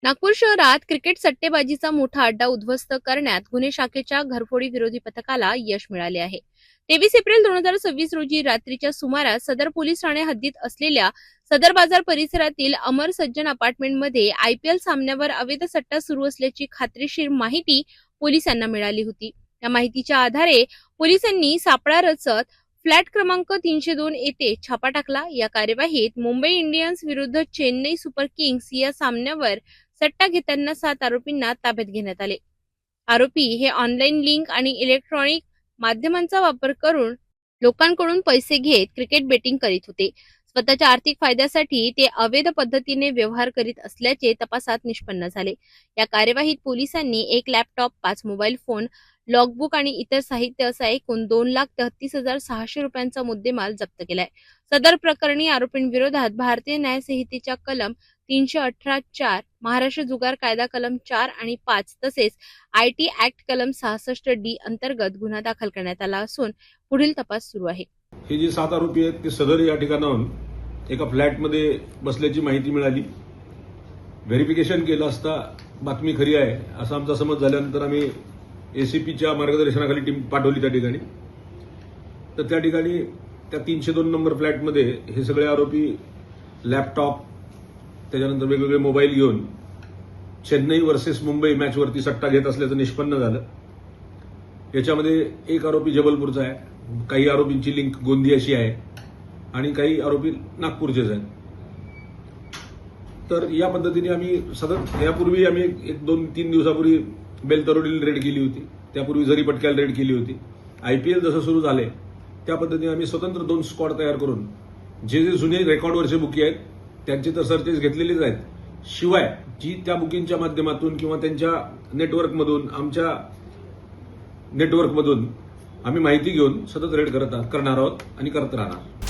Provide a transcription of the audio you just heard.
नागपूर शहरात क्रिकेट सट्टेबाजीचा मोठा अड्डा उद्ध्वस्त करण्यात गुन्हे शाखेच्या घरफोडी विरोधी पथकाला यश मिळाले आहे। 23 एप्रिल 2026 रोजी रात्रीच्या सुमारास सदर पोलीस ठाणे हद्दीत असलेल्या सदर बाजार परिसरातील अमर सज्जन अपार्टमेंटमध्ये आयपीएल सामन्यावर अवैध सट्टा सुरू असल्याची खात्रीशीर माहिती पोलिसांना मिळाली होती। या माहितीच्या आधारे पोलिसांनी सापळा रचत फ्लॅट क्रमांक 302 येथे छापा टाकला। या कार्यवाहीत मुंबई इंडियन्स विरुद्ध चेन्नई सुपर किंग्स या सामन्यावर सट्टा घेताना 7 आरोपींना ताब्यात घेण्यात आले। आरोपी हे ऑनलाईन लिंक आणि इलेक्ट्रॉनिक माध्यमांचा वापर करून लोकांकडून पैसे घेत क्रिकेट बेटिंग करीत होते। स्वतःच्या आर्थिक फायद्यासाठी ते अवैध पद्धतीने व्यवहार करीत असल्याचे तपासात निष्पन्न झाले। या कार्यवाहीत पोलिसांनी 1 लॅपटॉप, 5 मोबाईल फोन, लॉगबुक आणि इतर साहित्य असा एकूण 2,33,600 रुपयांचा मुद्देमाल जप्त केलाय। सदर प्रकरणी आरोपींविरोधात भारतीय न्याय संहितेच्या कलम 318(4), महाराष्ट्र जुगार कायदा कलम 4 आणि 5 तसेच आयटी ऍक्ट कलम 66D अंतर्गत गुन्हा दाखल करण्यात आला असून पुढील तपास सुरू आहे। हे जे 7 आरोपी आहेत ते सदर या ठिकाणाहून एका फ्लॅटमध्ये बसल्याची माहिती मिळाली। व्हेरिफिकेशन केलं असता बातमी खरी आहे असा आमचा समज झाल्यानंतर आम्ही एसीपीच्या मार्गदर्शनाखाली टीम पाठवली त्या ठिकाणी। तर त्या ठिकाणी त्या 302 नंबर फ्लॅटमध्ये हे सगळे आरोपी लॅपटॉप, त्याच्यानंतर वेगवेगळे मोबाईल घेऊन चेन्नई वर्सेस मुंबई मॅचवरती सट्टा घेत असल्याचं निष्पन्न झालं। याच्यामध्ये एक आरोपी जबलपूरचा आहे, काही आरोपींची लिंक गोंदियाशी आहे आणि काही आरोपी नागपूरचेच आहेत। तर या पद्धतीने आम्ही सतत यापूर्वी आम्ही 1-2-3 दिवसापूर्वी बेलतरोडीला रेड केली होती, त्यापूर्वी झरीपटक्याला रेड केली होती। आयपीएल जसं सुरू झाले त्या पद्धतीने आम्ही स्वतंत्र 2 स्क्वॉड तयार करून जे जे जुने रेकॉर्डवरचे बुकी आहेत त्यांचे तर सर्चेस घेतलेलेच आहेत, शिवाय जी त्या बुकिंगच्या माध्यमातून किंवा त्यांच्या नेटवर्कमधून आमच्या नेटवर्कमधून आम्ही माहिती घेऊन सतत रेड करणार आहोत आणि करत राहणार।